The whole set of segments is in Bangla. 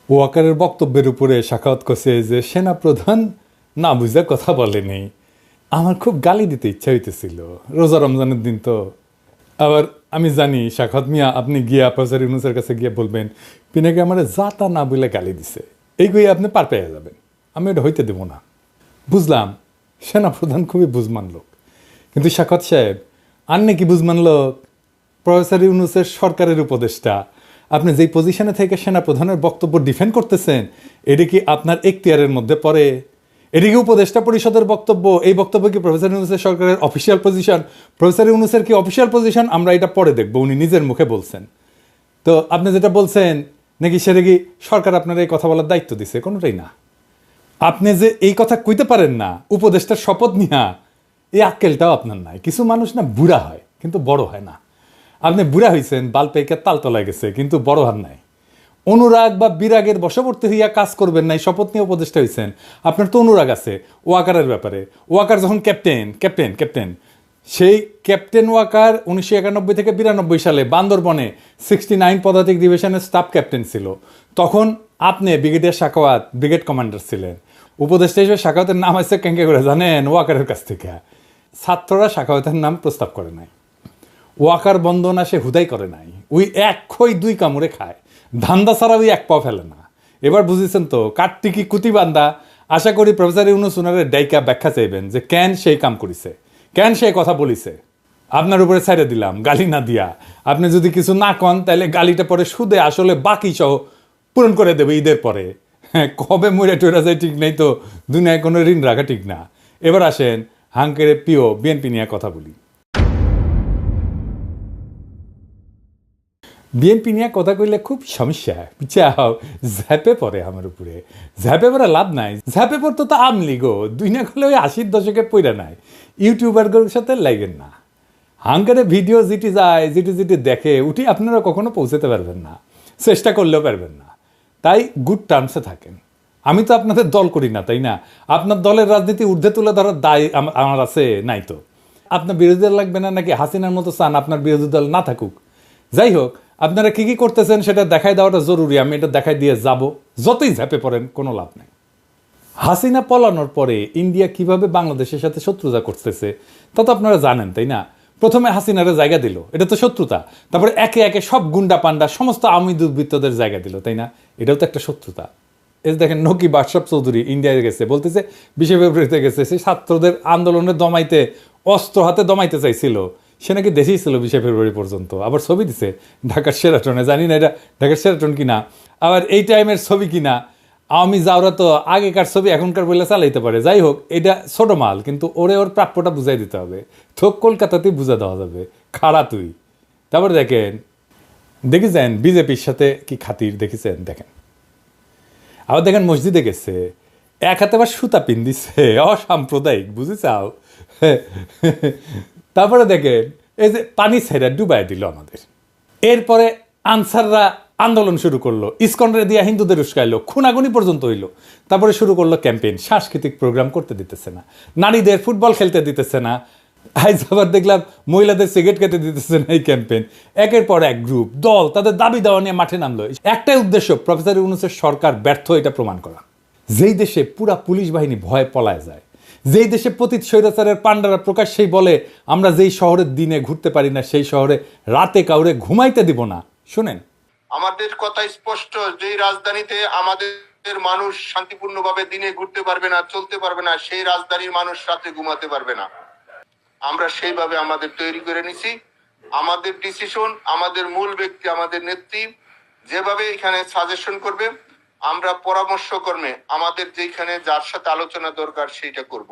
ওয়াকারের বক্তব্যের উপরে সাখাওয়াত করছে যে সেনাপ্রধান না বুঝে কথা বলেনি। আমার খুব গালি দিতে ইচ্ছা হইতেছিল, রোজা রমজানের দিন তো। আবার আমি জানি সাখাওয়াত মিয়া আপনি গিয়া প্রফেসর ইউনূসের কাছে গিয়ে বলবেন পিনাকে আমার যা তা না বলে গালি দিছে, এই গিয়ে আপনি পার পেয়ে যাবেন, আমি ওটা হইতে দেবো না। বুঝলাম সেনাপ্রধান খুবই বুঝমান লোক, কিন্তু সাখাওয়াত সাহেব আর নাকি বুঝমান লোক প্রফেসর ইউনূসের সরকারের উপদেষ্টা। আপনি যেই পজিশনে থেকে সেনাপ্রধানের বক্তব্য ডিফেন্ড করতেছেন, এটা কি আপনার এখতিয়ারের মধ্যে পড়ে? এটা কি উপদেষ্টা পরিষদের বক্তব্য? এই বক্তব্য কি প্রফেসর ইউনূসের সরকারের অফিসিয়াল পজিশন? প্রফেসর ইউনূসের কি অফিসিয়াল পজিশন? আমরা এটা পরে দেখবো, উনি নিজের মুখে বলছেন। তো আপনি যেটা বলছেন নাকি সেটা কি সরকার আপনার এই কথা বলার দায়িত্ব দিছে? কোনোটাই না। আপনি যে এই কথা কইতে পারেন না উপদেষ্টার শপথ নিয়া, এই আক্কেলটাও আপনার নাই। কিছু মানুষ না বুড়া হয় কিন্তু বড় হয় না। আপনি বুড়া হয়েছেন, বাল পেকে তালতলায় গেছে, কিন্তু বড় হার নাই। অনুরাগ বা বিরাগের বশবর্তী হইয়া কাজ করবেন নাই, শপথ নিয়ে উপদেষ্টা হয়েছেন। আপনার তো অনুরাগ আছে ওয়াকারের ব্যাপারে। ওয়াকার যখন ক্যাপ্টেন সেই ক্যাপ্টেন ওয়াকার 1991 থেকে 92 সালে বান্দরবনে 69 পদাতিক ডিভিশনের স্টাফ ক্যাপ্টেন ছিল। তখন আপনি ব্রিগেডিয়ার সাখাওয়াত ব্রিগেড কমান্ডার ছিলেন। উপদেষ্টা হিসেবে সাখাওয়াতের নাম আসছে কেঙ্কে করে জানেন? ওয়াকারের কাছ থেকে। ছাত্ররা সাখাওয়াতের নাম প্রস্তাব করে নাই। ওয়াকার বন্দনা সে হুদাই করে নাই। ওই এক খই দুই কামড়ে খায়, ধান্দা ছাড়া ওই এক পাও ফেলে না। এবার বুঝেছেন তো কাঠটিকি কুতিবান্দা। আশা করি প্রফেসর ইউনূস উনারে ডাইকা ব্যাখ্যা চাইবেন যে কেন সেই কাম করিছে, কেন সে কথা বলিছে। আপনার উপরে ছেড়ে দিলাম গালি না দিয়া। আপনি যদি কিছু না কন তাহলে গালিটা পরে সুদে আসলে বাকি সহ পূরণ করে দেবে ঈদের পরে। হ্যাঁ, কবে মরে টরে যায় ঠিক নেই তো, দুনিয়ায় কোনো ঋণ রাখা ঠিক না। এবার আসেন হাঙ্কের প্রিয় বিএনপি নিয়ে কথা বলি। বিএনপি নিয়ে কথা কইলে খুব সমস্যা, চাও ঝ্যাপে পড়ে আমার উপরে। ঝ্যাপে পড়ে লাভ নাই, ঝ্যাপে পড়তো তো আমলি গো। দুই না করলে ওই 80-র দশকে পড়ে নাই। ইউটিউবারগুলোর সাথে লাগেন না। হাঙ্কারে ভিডিও যেটি যায়, যেটি দেখে উঠি আপনারা কখনো পৌঁছাতে পারবেন না, চেষ্টা করলেও পারবেন না। তাই গুড টার্মসে থাকেন। আমি তো আপনাদের দল করি না, তাই না? আপনার দলের রাজনীতি ঊর্ধ্বে তুলে ধরার দায় আমার আছে নাই তো? আপনার বিরোধী দল লাগবে না নাকি হাসিনার মতো চান আপনার বিরোধী দল না থাকুক? যাই হোক, আপনারা কি করতেছেন সেটা দেখাই দেওয়াটা জরুরি। আমি এটা দেখাই দিয়ে যাব। যতই ঝাঁপে পড়েন কোনো লাভ নেই। হাসিনা পলানোর পরে ইন্ডিয়া কিভাবে বাংলাদেশের সাথে শত্রুতা করতেছে তা তো আপনারা জানেন, তাই না? প্রথমে হাসিনারে জায়গা দিল, এটা তো শত্রুতা। তারপরে একে একে সব গুন্ডা পান্ডা সমস্ত আওয়ামী দুর্বৃত্তদের জায়গা দিল, তাই না? এটাও তো একটা শত্রুতা। এই দেখেন নকিব আশরাফ চৌধুরী ইন্ডিয়ায় গেছে, বলতেছে 20 ফেব্রুয়ারিতে গেছে, সেই ছাত্রদের আন্দোলনে দমাইতে, অস্ত্র হাতে দমাইতে চাইছিল। সে নাকি দেশেই ছিল 20 ফেব্রুয়ারি পর্যন্ত। আবার ছবি দিছে ঢাকার শেরাটনে, জানি না এটা ঢাকার শেরাটন কিনা, আবার এই টাইমের ছবি কিনা। আওয়ামী যাওরা তো আগেকার ছবি এখনকার বলে চালাইতে পারে। যাই হোক, এটা ছোট মাল, কিন্তু ওরে ওর প্রাপ্যটা বুঝাই দিতে হবে। থোক কলকাতাতেই বুঝা দেওয়া যাবে, খাড়া তুই। তারপর দেখেছেন বিজেপির সাথে কি খাতির দেখেছেন? দেখেন আবার দেখেন মসজিদে গেছে, এক হাতে আবার সুতা পিন দিচ্ছে, অসাম্প্রদায়িক, বুঝে চাও? তারপরে দেখেন এই যে পানি ছেড়ে ডুবাই দিল আমাদের। এরপরে আনসাররা আন্দোলন শুরু করলো, ইসকনরে দিয়া হিন্দুদের উস্কাইলো, খুনাগুনি পর্যন্ত হইলো। তারপরে শুরু করলো ক্যাম্পেইন, সাংস্কৃতিক প্রোগ্রাম করতে দিতেছে না, নারীদের ফুটবল খেলতে দিতেছে না। আজ আবার দেখলাম মহিলাদের সিগারেট খেতে দিতেছে না। এই ক্যাম্পেইন একের পর এক গ্রুপ দল তাদের দাবি দেওয়া নিয়ে মাঠে নামলো। একটাই উদ্দেশ্য, প্রফেসর ইউনূসের সরকার ব্যর্থ এটা প্রমাণ করা। যেই দেশে পুরা পুলিশ বাহিনী ভয়ে পলায় যায়, যেই দেশে পতিত স্বৈরাচারের পান্ডারা প্রকাশ্যেই বলে আমরা যেই শহরের দিনে ঘুরতে পারি না সেই শহরে রাতে কাউরে ঘুমাইতে দিব না। শুনেন, আমাদের কথা স্পষ্ট, যেই রাজধানীতে আমাদের মানুষ শান্তিপূর্ণভাবে দিনে ঘুরতে পারবে না, চলতে পারবে না, সেই রাজধানীর মানুষ রাতে ঘুমাতে পারবে না। আমরা সেইভাবে আমাদের তৈরি করে নিছি। আমাদের ডিসিশন, আমাদের মূল ব্যক্তি, আমাদের নেত্রী যেভাবে এখানে সাজেশন করবে, আমরা পরামর্শ কর্মে আমাদের যেখানে যার সাথে আলোচনা দরকার সেইটা করব।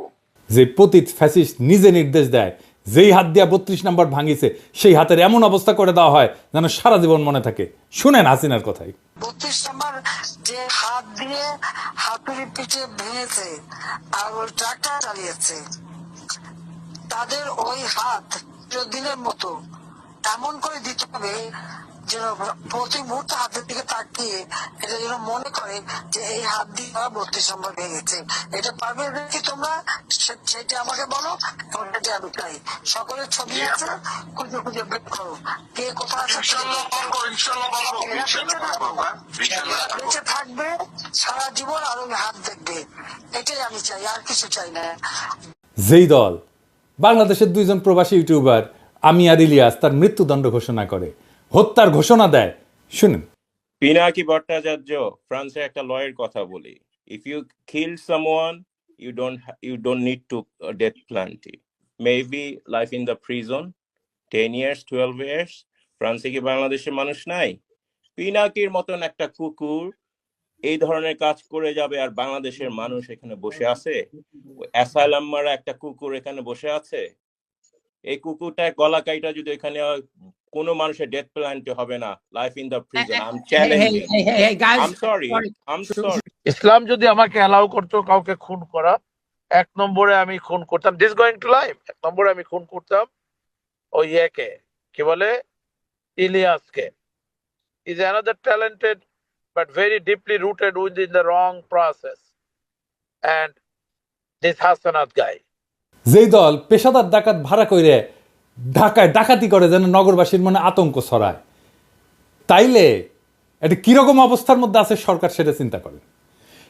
যে পতিত ফ্যাসিস্ট নিজে নির্দেশ দেয়, যেই হাত দিয়া 32 নম্বর ভাঙিছে সেই হাতের এমন অবস্থা করে দেওয়া হয় যেন সারা জীবন মনে থাকে। শুনেন হাসিনার কথাই। 32 নম্বর যে হাত দিয়ে হাতুড়ি পিঠে ভেঙেছে আর ওই ট্রাক্টর চালিয়েছে, তাদের ওই হাত চিরদিনের মতো এমন করে দিতে হবে যেন প্রতি মুহূর্তে হাতের দিকে তাকিয়ে এটা যেন মনে করে যে এই হাত দিয়ে 32 নম্বর ভেঙেছে। এটা পারবে কি তোমরা? সেটা আমাকে বলো, সেটা আমি চাই। সকলের ছবি আছে, খুঁজে খুঁজে বের করো কে কোথায় আছে। বেঁচে থাকবে সারা জীবন আর ওই হাত দেখবে, এটাই আমি চাই, আর কিছু চাই না। যেই দল বাংলাদেশের 2 জন প্রবাসী ইউটিউবার আমি আর ইলিয়াস তার মৃত্যুদণ্ড ঘোষণা করে, হত্যার ঘোষণা দেয়, শুনুন। পিনাকি ভট্টাচার্য ফ্রান্সের একটা লয়ের কথা বলি, if you kill someone you don't need to death penalty, maybe life in the prison 10 years 12 years। ফ্রান্সে কি বাংলাদেশের মানুষ নাই? পিনাকির মতন একটা কুকুর এই ধরনের কাজ করে যাবে আর বাংলাদেশের মানুষ এখানে বসে আছে? অ্যাসাইলাম মারা একটা কুকুর এখানে বসে আছে, এই কুকুরটা গলা কাইটা যদি এখানে কোনো মানুষের ডেথ পেনাল্টি হবে না, life in the prison. I am challenging, I am sorry. Islam যদি আমাকে অ্যালাউ করতো কাউকে খুন করা, 1 নম্বরে আমি খুন করতাম, দিস গোয়িং টু লাইফ, 1 নম্বরে আমি খুন করতাম ওই একে, কি বলে, ইলিয়াসকে। Is another talented but very deeply rooted within the wrong process, and this Hasanat guy. যেই দল পেশাদার ডাকাত ভাড়া করে ঢাকায় ডাকাতি করে যেন নগরবাসীর মনে আতঙ্ক ছড়ায়, তাইলে এটা কিরকম অবস্থার মধ্যে আছে সরকার সেটা চিন্তা করেন।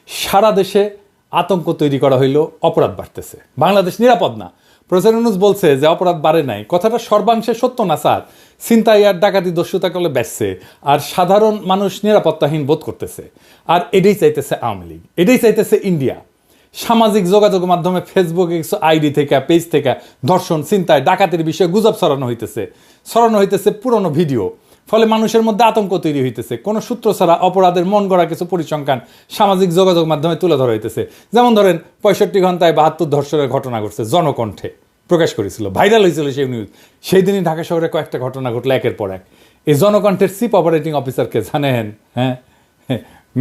সারা দেশে আতঙ্ক তৈরি করা হইল, অপরাধ বাড়তেছে, বাংলাদেশ নিরাপদ না। প্রফেসর ইউনূস বলছে যে অপরাধ বাড়ে নাই, কথাটা সর্বাংশে সত্য না স্যার। ছিনতাই আর ডাকাতি দস্যুতা করলে বেচছে, আর সাধারণ মানুষ নিরাপত্তাহীন বোধ করতেছে। আর এটাই চাইতেছে আওয়ামী লীগ, এটাই চাইতেছে ইন্ডিয়া। সামাজিক যোগাযোগ মাধ্যমে ফেসবুকে কিছু আইডি থেকে পেজ থেকে ধর্ষণ, ছিনতাই, ডাকাতির বিষয়ে গুজব ছড়ানো হইতেছে পুরনো ভিডিও। ফলে মানুষের মধ্যে আতঙ্ক তৈরি হইতেছে। কোনো সূত্র ছাড়া অপরাধের মন গড়া কিছু পরিসংখ্যান সামাজিক যোগাযোগ মাধ্যমে তুলে ধরা হইতেছে। যেমন ধরেন 65 ঘন্টায় 72 ধর্ষণের ঘটনা ঘটছে, জনকণ্ঠে প্রকাশ করেছিল, ভাইরাল হয়েছিল সেই নিউজ। সেই দিনই ঢাকা শহরে কয়েকটা ঘটনা ঘটলো একের পর এক। এই জনকণ্ঠের চিফ অপারেটিং অফিসারকে জানেন? হ্যাঁ,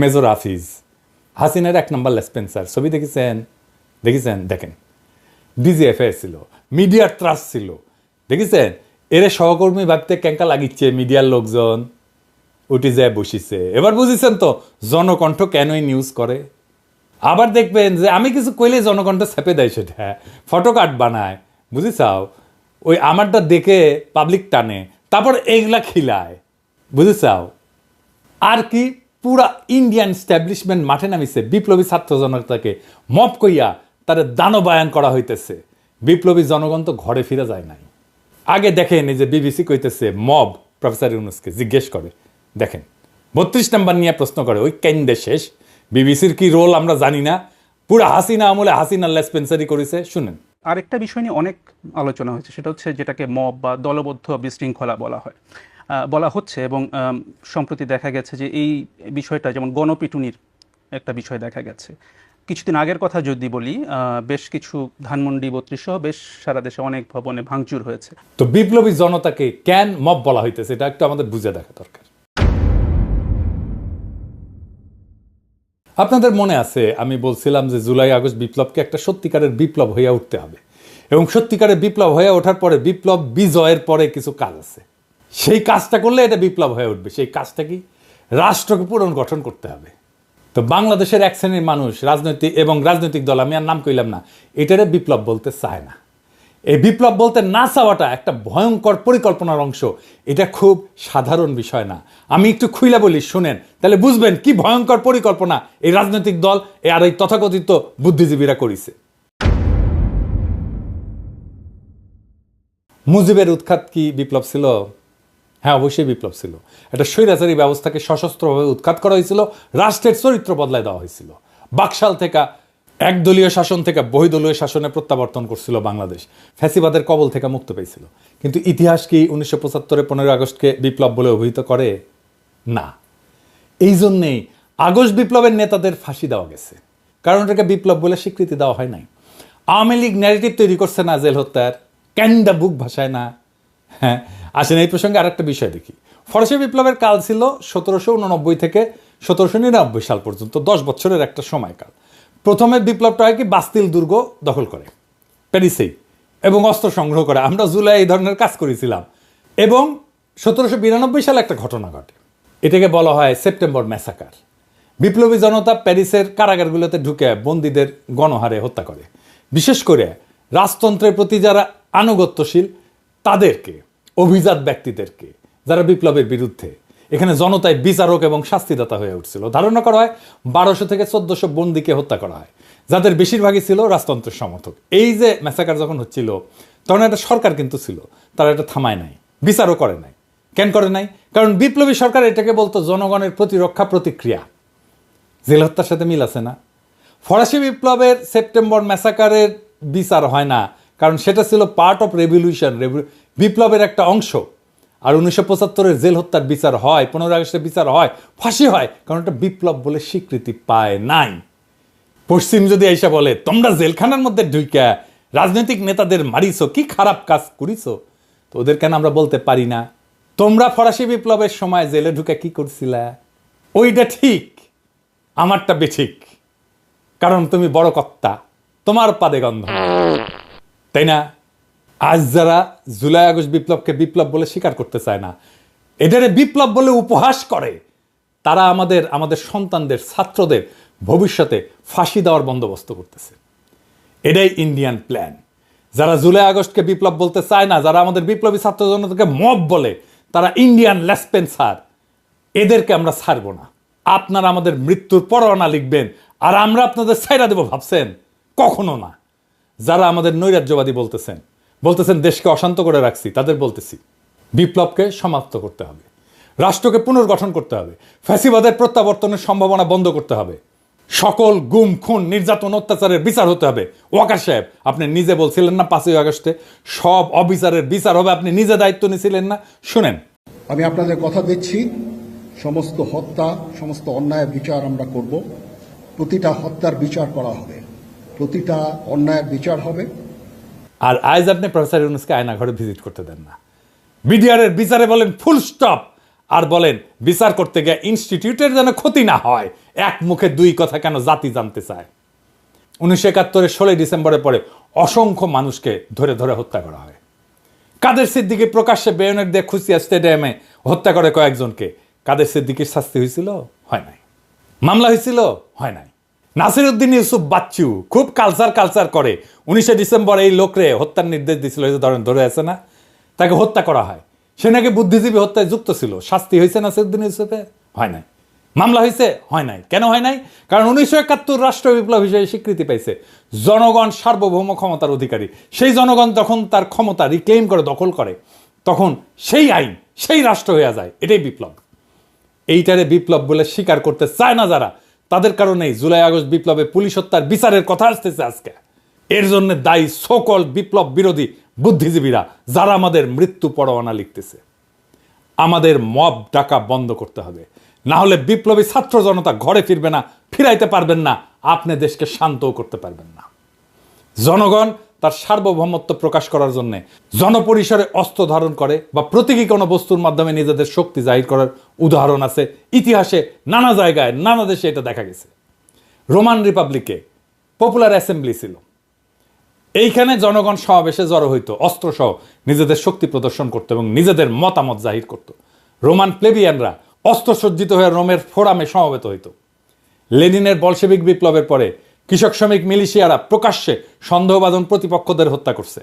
মেজর হাফিজ, হাসিনার 1 নম্বর লেসপেন্সার। ছবি দেখেছেন? দেখেন, ডিজিএফআই ছিল, মিডিয়ার ত্রাস ছিল, দেখেছেন? এরে সহকর্মী ভাবতে ক্যাঙ্কা লাগিচ্ছে মিডিয়ার লোকজন, উঠে যায় বসিছে। এবার বুঝেছেন তো জনকণ্ঠ কেনই নিউজ করে। আবার দেখবেন যে আমি কিছু কইলে জনকণ্ঠ ছেপে দেয়, সেটা ফটো কার্ড বানায়, বুঝেছাও? ওই আমারটা দেখে পাবলিক টানে, তারপর এইগুলা খিলায়, বুঝেছাও? আর কি পুরা ইন্ডিয়ান স্ট্যাবলিশমেন্ট মাঠে নামিছে। বিপ্লবী ছাত্র জনতাকে মব কইয়া তার দানবায়ন করা হইতেছে। বিপ্লবী জনগণ তো ঘরে ফিরে যায় নাই। আগে দেখেন এই যে বিবিসি কইতেছে মব প্রফেসর ইউনূসকে জিজ্ঞেস করে, দেখেন 32 নাম্বার নিয়ে প্রশ্ন করে, ওই কেন্দ্রে শেষ। বিবিসির কি রোল আমরা জানি না, পুরা হাসিনা আমলে হাসিনা লেসপেন্সারি করেছে। শুনেন, আরেকটা বিষয় নিয়ে অনেক আলোচনা হয়েছে, সেটা হচ্ছে যেটাকে মব বা দলবদ্ধ বিশৃঙ্খলা বলা হচ্ছে। এবং সম্প্রতি দেখা গেছে যে এই বিষয়টা, যেমন গণপিটুনির একটা বিষয় দেখা গেছে। কিছুদিন আগের কথা যদি বলি, বেশ কিছু ধানমন্ডি 32 সহ বেশ সারা দেশে অনেক ভবনে ভাঙচুর হয়েছে। তো বিপ্লবী জনতাকে কেন মব বলা হইতেছে এটা একটু আমাদের বুঝে দেখা দরকার। আপনাদের মনে আছে আমি বলছিলাম যে জুলাই আগস্ট বিপ্লবকে একটা সত্যিকারের বিপ্লব হইয়া উঠতে হবে, এবং সত্যিকারের বিপ্লব হয়ে ওঠার পরে বিপ্লব বিজয়ের পরে কিছু কাজ আছে, সেই কাজটা করলে এটা বিপ্লব হয়ে উঠবে। সেই কাজটা কি? রাষ্ট্রকে পুনর্গঠন করতে হবে। তো বাংলাদেশের এক শ্রেণীর মানুষ রাজনৈতিক দল, আমি আর নাম কইলাম না, এটারে বিপ্লব বলতে চায় না। এই বিপ্লব বলতে না চাওয়াটা একটা ভয়ঙ্কর পরিকল্পনার অংশ। এটা খুব সাধারণ বিষয় না। আমি একটু খুইলা বলি, শুনেন, তাহলে বুঝবেন কি ভয়ঙ্কর পরিকল্পনা এই রাজনৈতিক দল আর এই তথাকথিত বুদ্ধিজীবীরা করেছে। মুজিবের উৎখাত কি বিপ্লব ছিল? হ্যাঁ, অবশ্যই বিপ্লব ছিল। একটা স্বৈরাচারী ব্যবস্থাকে সশস্ত্রভাবে উৎখাত করা হয়েছিল, রাষ্ট্রের চরিত্র বদলায় দেওয়া হয়েছিল। বাকশাল থেকে একদলীয় শাসন থেকে বহুদলীয় শাসনে প্রত্যাবর্তন করছিল বাংলাদেশ, ফ্যাসিবাদের কবল থেকে মুক্ত পেয়েছিল। কিন্তু ইতিহাস কি 1975 15 আগস্টকে বিপ্লব বলে অভিহিত করে? না। এই জন্যেই আগস্ট বিপ্লবের নেতাদের ফাঁসি দেওয়া গেছে, কারণ এটাকে বিপ্লব বলে স্বীকৃতি দেওয়া হয় নাই। আওয়ামী লীগ ন্যারেটিভ তৈরি করছে না জেল হত্যার, ক্যান্ডা বুক ভাষায় না। হ্যাঁ, আসেন এই প্রসঙ্গে আরেকটা বিষয় দেখি। ফরাসি বিপ্লবের কাল ছিল 1789 থেকে 1799 সাল পর্যন্ত, 10 বছরের একটা সময়কাল। প্রথমে বিপ্লবটা হয় কি, বাস্তিল দুর্গ দখল করে প্যারিসেই এবং অস্ত্র সংগ্রহ করে। আমরা জুলাই এই ধরনের কাজ করেছিলাম। এবং 1792 সালে একটা ঘটনা ঘটে, এটাকে বলা হয় সেপ্টেম্বর ম্যাসাকার। বিপ্লবী জনতা প্যারিসের কারাগারগুলোতে ঢুকে বন্দীদের গণহারে হত্যা করে, বিশেষ করে রাজতন্ত্রের প্রতি যারা আনুগত্যশীল তাদেরকে, অভিজাত ব্যক্তিদেরকে, যারা বিপ্লবের বিরুদ্ধে। এখানে জনতায় বিচারক এবং শাস্তিদাতা হয়ে উঠছিল। ধারণা করা হয় 1200 থেকে 1400 বন্দীকে হত্যা করা হয়, যাদের বেশিরভাগই ছিল রাজতন্ত্রের সমর্থক। এই যে ম্যাসাকার যখন হচ্ছিল তখন একটা সরকার কিন্তু ছিল, তারা এটা থামায় নাই, বিচারও করে নাই। কেন করে নাই? কারণ বিপ্লবী সরকার এটাকে বলতো জনগণের প্রতিরক্ষা প্রতিক্রিয়া। জেল হত্যার সাথে মিল আছে না? ফরাসি বিপ্লবের সেপ্টেম্বর ম্যাসাকারের বিচার হয় না, কারণ সেটা ছিল পার্ট অফ রেভলিউশন, বিপ্লবের একটা অংশ। আর 1975-এর জেল হত্যার বিচার হয়, 15 আগস্টের বিচার হয়, ফাঁসি হয়, কারণ এটা বিপ্লব বলে স্বীকৃতি পায় নাই। পশ্চিম যদি এসে বলে তোমরা জেলখানার মধ্যে ঢুইকা রাজনৈতিক নেতাদের মারিছো, কি খারাপ কাজ করিছো, তো ওদের কেন আমরা বলতে পারি না তোমরা ফরাসি বিপ্লবের সময় জেলে ঢুকে কি করছিলা? ওইটা ঠিক, আমারটা বেঠিক, কারণ তুমি বড় কর্তা, তোমার পাদে গন্ধ, তাই না? আজ যারা জুলাই আগস্ট বিপ্লবকে বিপ্লব বলে স্বীকার করতে চায় না, এটারে বিপ্লব বলে উপহাস করে, তারা আমাদের সন্তানদের, ছাত্রদের ভবিষ্যতে ফাঁসি দেওয়ার বন্দোবস্ত করতেছে। এটাই ইন্ডিয়ান প্ল্যান। যারা জুলাই আগস্টকে বিপ্লব বলতে চায় না, যারা আমাদের বিপ্লবী ছাত্র জনতাকে মব বলে, তারা ইন্ডিয়ান লেসপেন্সার। এদেরকে আমরা ছাড়বো না। আপনারা আমাদের মৃত্যুর পরোয়ানা লিখবেন আর আমরা আপনাদের ছাইরা দেব ভাবছেন? কখনো না। যারা আমাদের নৈরাজ্যবাদী বলতেছেন দেশকে অশান্ত করে রাখছি, তাদের বলতেছি বিপ্লবকে সমাপ্ত করতে হবে, রাষ্ট্রকে পুনর্গঠন করতে হবে, ফ্যাসিবাদের প্রত্যাবর্তনের সম্ভাবনা বন্ধ করতে হবে, সকল গুম খুন নির্যাতন অত্যাচারের বিচার হতে হবে। ওয়াকার সাহেব, আপনি নিজে বলছিলেন না 5ই আগস্টে সব অবিচারের বিচার হবে, আপনি নিজে দায়িত্ব নিয়েছিলেন না? শুনেন, আমি আপনাদের কথা দিচ্ছি, সমস্ত হত্যা, সমস্ত অন্যায়ের বিচার আমরা করব। প্রতিটা হত্যার বিচার করা হবে, প্রতিটা অন্যায়ের বিচার হবে। আর আজ আপনি প্রফেসর ইউনূসকে আয়নাঘরে ভিজিট করতে দেন না। বিডিআরের বিচারে বলেন ফুল স্টপ, আর বলেন বিচার করতে গিয়ে ইনস্টিটিউটের যেন ক্ষতি না হয়। এক মুখে দুই কথা কেন জাতি জানতে চায়? 1971-এর 16 ডিসেম্বরের পরে অসংখ্য মানুষকে ধরে ধরে হত্যা করা হয়। কাদের সিদ্দিকী প্রকাশ্যে বেয়নেট দিয়ে খুশিয়া স্টেডিয়ামে হত্যা করে কয়েকজনকে। কাদের সিদ্দিকীর শাস্তি হয়েছিল? হয় নাই। মামলা হয়েছিল? হয় নাই। নাসিরউদ্দিন ইউসুফ বাচ্চু খুব কালচার করে, 19 ডিসেম্বর এই লোকরে হত্যার নির্দেশ দিয়েছিল, ধরে আছে না, তাকে হত্যা করা হয়। সে নাকি বুদ্ধিজীবী হত্যায় যুক্ত ছিল। শাস্তি হয়েছে নাসিরউদ্দিন ইউসুফে? হয় নাই। মামলা হয়েছে? হয় নাই। কেন হয় নাই? কারণ 1971 রাষ্ট্র বিপ্লব হিসেবে স্বীকৃতি পাইছে। জনগণ সার্বভৌম ক্ষমতার অধিকারী। সেই জনগণ যখন তার ক্ষমতা রিক্লেম করে, দখল করে, তখন সেই আইন, সেই রাষ্ট্র হয়ে যায়। এটাই বিপ্লব। এইটারে বিপ্লব বলে স্বীকার করতে চায় না যারা, তাদের কারণেই জুলাই আগস্ট বিপ্লবে পুলিশ হত্যার বিচারের কথা আসতেছে আজকে। এর জন্য দায়ী সকল বিপ্লব বিরোধী বুদ্ধিজীবীরা, যারা আমাদের মৃত্যু পরোয়ানা লিখতেছে। আমাদের মব ডাকা বন্ধ করতে হবে, না হলে বিপ্লবী ছাত্র জনতা ঘরে ফিরবে না, ফিরাইতে পারবেন না, আপনি দেশকে শান্তও করতে পারবেন না। জনগণ তার সার্বভৌমত্ব প্রকাশ করার জন্য জনপরিসরে অস্ত্র ধারণ করে বা প্রতীকী কোনো বস্তুর মাধ্যমে নিজেদের শক্তি জাহির করার উদাহরণ আছে ইতিহাসে। নানা জায়গায়, নানা দেশে এটা দেখা গেছে। রোমান রিপাবলিকে পপুলার অ্যাসেম্বলি ছিল, এইখানে জনগণ সমাবেশে জড়ো হইতো, অস্ত্রসহ নিজেদের শক্তি প্রদর্শন করত এবং নিজেদের মতামত জাহির করত। রোমান প্লেবিয়ানরা অস্ত্রসজ্জিত হয়ে রোমের ফোরামে সমবেত হইত। লেনিনের বলশেবিক বিপ্লবের পরে কৃষক শ্রমিক মিলিশিয়ারা প্রকাশ্যে সন্দেহভাজন প্রতিপক্ষদের হত্যা করছে।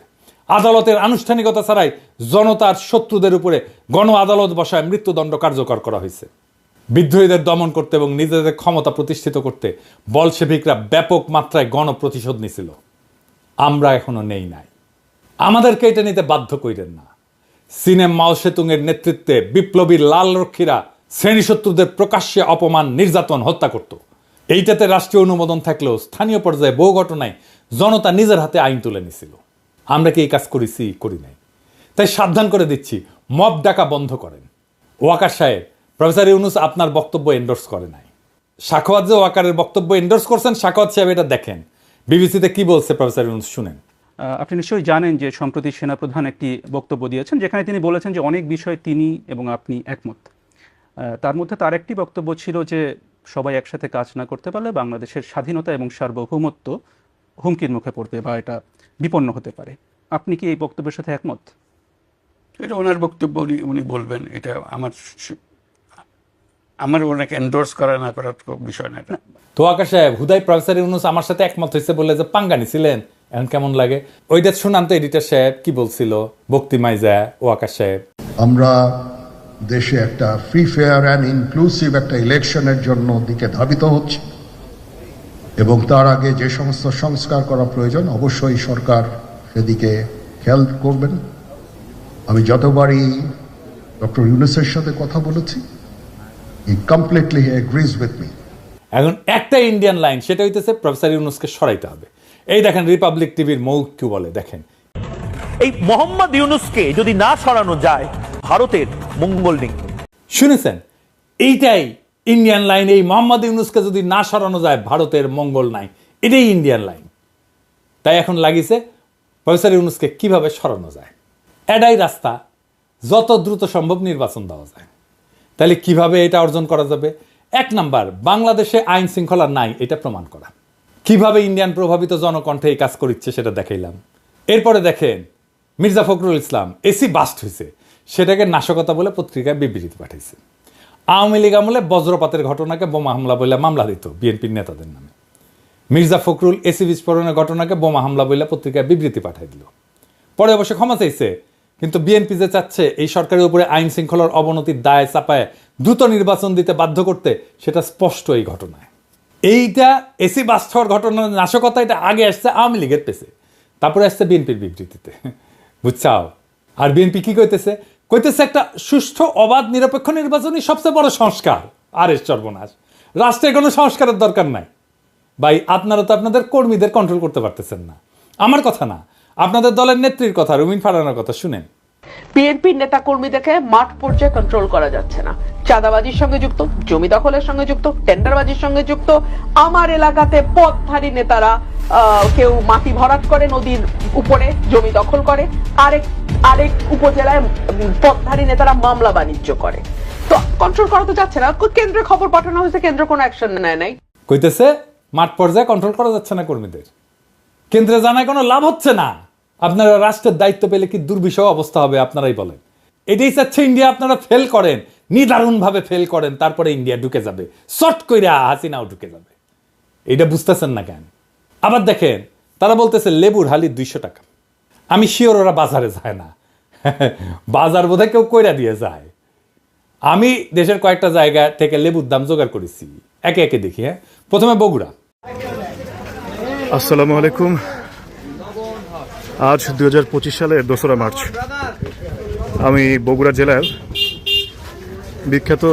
আদালতের আনুষ্ঠানিকতা ছাড়াই জনতার শত্রুদের উপরে গণ আদালত বসায় মৃত্যুদণ্ড কার্যকর করা হয়েছে। বিদ্রোহীদের দমন করতে এবং নিজেদের ক্ষমতা প্রতিষ্ঠিত করতে বলশেভিকরা ব্যাপক মাত্রায় গণপ্রতিশোধ নিছিল। আমরা এখনো নেই নাই। আমাদেরকে এটা নিতে বাধ্য কইরেন না। চীনে মাও সেতুংয়ের নেতৃত্বে বিপ্লবী লাল রক্ষীরা শ্রেণীশত্রুদের প্রকাশ্যে অপমান, নির্যাতন, হত্যা করত। এইটাতে রাষ্ট্রীয় অনুমোদন থাকলেও স্থানীয় পর্যায়ে বহু ঘটনায় জনতা নিজের হাতে আইন তুলে নিছিল। আমরা কি এই কাজ করেছি? করি নাই। তাই সাবধান করে দিচ্ছি, মব ডাকা বন্ধ করেন। ওয়াকার সাহেব, প্রফেসর ইউনূস আপনার বক্তব্য এন্ডোর্স করে নাই। সাখাওয়াত যে ওয়াকারের বক্তব্য এন্ডোর্স করছেন, সাখাওয়াত সাহেব এটা দেখেন, বিবিসিতে কি বলছে প্রফেসর ইউনূস, শুনেন। আপনি নিশ্চয়ই জানেন যে সম্প্রতি সেনাপ্রধান একটি বক্তব্য দিয়েছেন, যেখানে তিনি বলেছেন যে অনেক বিষয়ে তিনি এবং আপনি একমত। তার মধ্যে তার একটি বক্তব্য ছিল যে সবাই একসাথে কাজ না করতে পারলে বাংলাদেশের স্বাধীনতা এবং সার্বভৌমত্ব হুমকির মুখে পড়বে বা এটা বিপন্ন হতে পারে। আপনি কি এই বক্তব্যের সাথে একমত? এটা ওনার বক্তব্য, উনি বলবেন। এটা আমার ওনাকে এন্ডোর্স করা না করার বিষয় না এটা। তো আকাশ সাহেব, হুদাই প্রফেসর ইউনূস আমার সাথে একমত হয়েছে বলে যে পাঙ্গা নিছিলেন, এখন কেমন লাগে? ওইটা শুনান তো এডিটর সাহেব কি বলছিল বক্তিমায় যায় ও আকাশ সাহেব। আমরা দেশে একটা ফ্রি ফেয়ার অ্যান্ড ইনক্লুসিভ একটা ইলেকশনের জন্য দিকে ধাবিত হচ্ছে, এবং তার আগে যে সমস্ত সংস্কার করা প্রয়োজন অবশ্যই সরকার সেদিকে খেয়াল করবেন। আমি যতবারই ডক্টর ইউনূসের সাথে কথা বলেছি, হি কমপ্লিটলি এগ্রিজ উইথ মি। এখন একটা ইন্ডিয়ান লাইন, সেটা হইতেছে প্রফেসর ইউনূসকে সরাইতে হবে। এই দেখেন রিপাবলিক টিভির মৌখ কি বলে, দেখেন। এই মোহাম্মদ ইউনূসকে যদি না সরানো যায়, ভারতের মঙ্গল নেই। শুনেছেন, এইটাই ইন্ডিয়ান লাইন। এই মোহাম্মদ ইউনূসকে যদি না সরানো যায়, ভারতের মঙ্গল নাই, এটাই ইন্ডিয়ান লাইন। তাই এখন লাগিছে প্রফেসর ইউনূসকে কিভাবে সরানো যায়, এটাই রাস্তা। যত দ্রুত সম্ভব নির্বাচন দেওয়া যায়। তাহলে কিভাবে এটা অর্জন করা যাবে? 1 নাম্বার, বাংলাদেশে আইন শৃঙ্খলা নাই এটা প্রমাণ করা। কিভাবে ইন্ডিয়ান প্রভাবিত জনকণ্ঠে এই কাজ করিচ্ছে সেটা দেখাইলাম। এরপরে দেখেন মির্জা ফখরুল ইসলাম এসি বাস্ট হয়েছে, সেটাকে নাশকতা বলে পত্রিকায় বিবৃতি পাঠাইছে। আওয়ামী লীগ আমলে বজ্রপাতের ঘটনাকে বোমা হামলা বলে মামলা দিত বিএনপির নেতাদের নামে। মির্জা ফখরুল এসি বিস্ফোরণের ঘটনাকে বোমা হামলা বলে পত্রিকায় বিবৃতি পাঠাই দিল। পরে অবশ্য ক্ষমা চাইছে, কিন্তু বিএনপি যে চাচ্ছে এই সরকারের উপরে আইন শৃঙ্খলার অবনতির দায় চাপায় দ্রুত নির্বাচন দিতে বাধ্য করতে, সেটা স্পষ্ট এই ঘটনায়। এইটা এসি বাস্ট হওয়ার ঘটনার নাশকতা, এটা আগে আসছে আওয়ামী লীগের পেছে, তারপরে আসছে বিএনপির বিবৃতিতে, বুঝছাও? আর বিএনপি কি কইতেছে একটা সুষ্ঠু অবাধ নিরপেক্ষ নির্বাচনই সবচেয়ে বড় সংস্কার। আর এর সর্বনাশ, রাষ্ট্রে কোনো সংস্কারের দরকার নাই ভাই। আপনারা তো আপনাদের কর্মীদের কন্ট্রোল করতে পারতেছেন না। আমার কথা না, আপনাদের দলের নেত্রীর কথা, রুমিন ফারহানার কথা শুনেন। বিএনপির নেতা কর্মীদেরকে মাঠ পর্যায়ে কন্ট্রোল করা যাচ্ছে না। চাঁদাবাজির সঙ্গে যুক্ত, জমি দখলের সঙ্গে যুক্ত, টেন্ডারবাজির সঙ্গে যুক্ত। আমার এলাকাতে পথধারী নেতারা কেউ মাটি ভরাট করে নদীর উপরে, জমি দখল করে। আরেক উপজেলায় পথধারী নেতারা মামলা বাণিজ্য করে। তো কন্ট্রোল করা তো যাচ্ছে না। কেন্দ্রে খবর পাঠানো হয়েছে, কেন্দ্র কোনো অ্যাকশন নেয় নাই। কইতেছে মাঠ পর্যায়ে কন্ট্রোল করা যাচ্ছে না কর্মীদের, কেন্দ্রে জানায় কোনো লাভ হচ্ছে না। আপনারা রাষ্ট্রের দায়িত্ব পেলে কি দুর্বিষহ অবস্থা হবে আপনারাই বলেন। এটাই চাচ্ছে ইন্ডিয়া আপনারা ফেল করেন, নিদারুণভাবে ফেল করেন, তারপরে ইন্ডিয়া ঢুকে যাবে, শর্ট কইরা হাসিনাও ঢুকে যাবে। এটা বুঝতেছেন না কেন? আবার দেখেন তারা বলতেছে লেবুর হালি 200 টাকা। আমি শিওর ওরা বাজারে যায় না, বাজার বোধহয় কেউ কইরা দিয়ে যায়। আমি দেশের কয়েকটা জায়গা থেকে লেবুর দাম জোগাড় করেছি, একে একে দেখি। হ্যাঁ, প্রথমে বগুড়া। আসসালামু আলাইকুম। আজ 2025 সালের 2রা মার্চ। আমি বগুড়া জেলার বিখ্যাত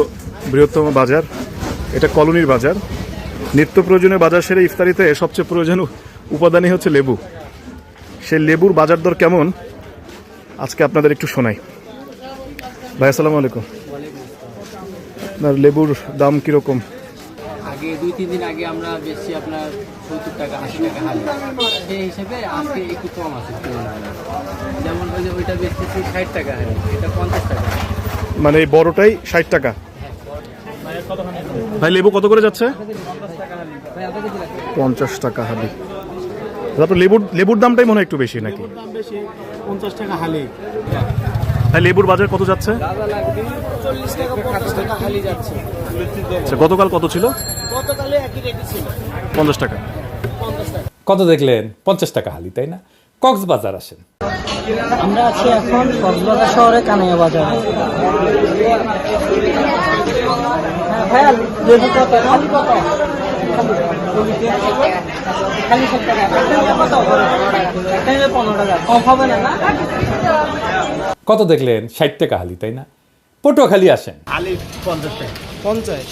বৃহত্তম বাজার, এটা কলোনির বাজার। নিত্য প্রয়োজনীয় বাজার সেরে ইফতারিতে সবচেয়ে প্রয়োজনীয় উপাদানই হচ্ছে লেবু। সেই লেবুর বাজার দর কেমন আজকে আপনাদের একটু শোনাই। ভাই আসসালামু আলাইকুম। আপনার লেবুর দাম কিরকম? আগে 2-3 দিন আগে আমরা বেশি আপনার 70 টাকা 80 টাকা হালি, সেই হিসেবে আজকে একটু কম আছে। যেমন ওইটা বেচতেছি 60 টাকা হালি, এটা 50 টাকা। মানে এই বড়টাই 60 টাকা। ভাই লেবু কত করে যাচ্ছে? 50 টাকা হালি। তারপর লেবুর দামটাই মনে হয় একটু বেশি নাকি? 50 টাকা হালি। ভাই লেবুর বাজার কত যাচ্ছে? 40 টাকা 50 টাকা হালি যাচ্ছে। আচ্ছা, গতকাল কত ছিল? গতকালে একই রেট ছিল 50 টাকা। 50 টাকা। কত দেখলেন? 50 টাকা হালি, তাই না? কক্সবাজার আসেন। আমরা আছি এখন কক্সবাজার শহরে কানাইয়া বাজারে। ভাইয়া 200 টাকা খালি কত? খালি 60 টাকা। কত? 15 টাকা। কম হবে না? না কত দেখলেন? 60 টাকা হালি, তাই না? পটুয়াখালী আসেন। হালি 50 টাকা। 50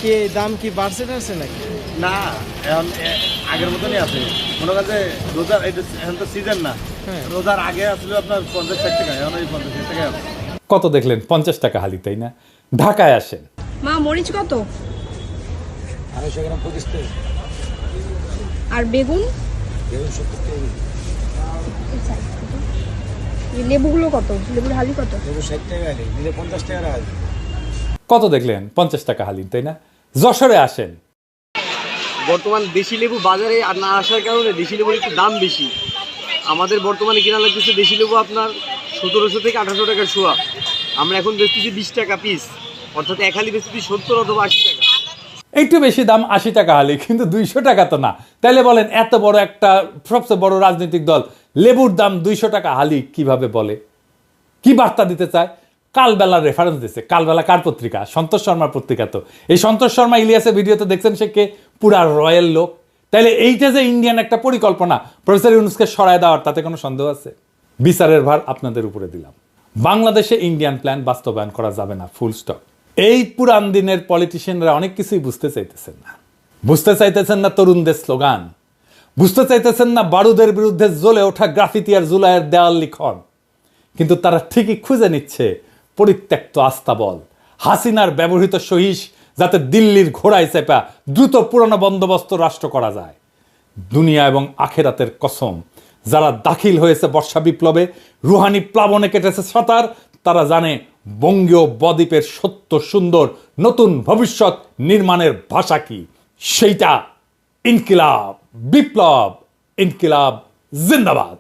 কি দাম কি বাড়ছে নাকি? না, এখন আগের মতনই আছে। মনে করেন যে রোজার এখন তো সিজন না, রোজার আগে আসলে আপনার 50-60 টাকা, এখন ওই 50 টাকা। কত দেখলেন? 50 টাকা হালি, তাই না? ঢাকায় আসেন। মা মরিচ কত? 250 গ্রাম 25 টাকা। আর বেগুন? বেগুন 70 টাকা। এই লেবুগুলো কত? লেবুর হালি কত? লেবু 60 টাকা হালি, নিলে 50 টাকা হালি। কত দেখলেন? 50 টাকা হালি, তাই না? যশোরে আসেন। বর্তমান দেশি লেবু বাজারে আর না আসার কারণে দেশি লেবুর একটু দাম বেশি। আমাদের বর্তমানে কিনা লাগতেছে দেশি লেবু আপনার 1700 থেকে 1800 টাকার শোয়া, আমরা এখন বেচতেছি 20 টাকা পিস, অর্থাৎ এক হালি বেচতেছি 70 অথবা 80 টাকা। একটু বেশি দাম 80 টাকা হালি, কিন্তু 200 টাকা তো না। তাইলে বলেন এত বড় একটা সবচেয়ে বড় রাজনৈতিক দল লেবুর দাম 200 টাকা হালি কিভাবে বলে? কি বার্তা দিতে চায়? কালবেলার রেফারেন্স দিচ্ছে। কালবেলা কার পত্রিকা? সন্তোষ শর্মার পত্রিকা। তো এই সন্তোষ শর্মা ইলিয়াসের ভিডিওতে দেখছেন সে কে? পুরা রয়্যাল লোক। তাইলে এইটা যে ইন্ডিয়ান একটা পরিকল্পনা প্রফেসর ইউনূসকে সরায় দেওয়ার, তাতে কোনো সন্দেহ আছে? বিচারের ভার আপনাদের উপরে দিলাম। বাংলাদেশে ইন্ডিয়ান প্ল্যান বাস্তবায়ন করা যাবে না, ফুল স্টপ। এই পুরান দিনের পলিটিশিয়ানরা অনেক কিছুই বুঝতে চাইতেছেন না। বুঝতে চাইতেছেন না তরুণদের স্লোগান, বুঝতে চাইতেছেন না বারুদের বিরুদ্ধে জ্বলে ওঠা গ্রাফিতি আর জুলাইয়ের দেওয়াল লিখন। কিন্তু তারা ঠিকই খুঁজে নিচ্ছে পরিত্যক্ত আস্তাবল, হাসিনার ব্যবহৃত সহিস, যাতে দিল্লির ঘোড়ায় চেপা দ্রুত পুরনো বন্দোবস্ত রাষ্ট্র করা যায়। দুনিয়া এবং আখেরাতের কসম, যারা দাখিল হয়েছে বর্ষা বিপ্লবে, রুহানি প্লাবনে কেটেছে সাঁতার, তারা জানে বঙ্গীয় বদ্বীপের সত্য সুন্দর নতুন ভবিষ্যৎ নির্মাণের ভাষা কি। সেইটা ইনকিলাব, বিপ্লব, ইনকিলাব জিন্দাবাদ।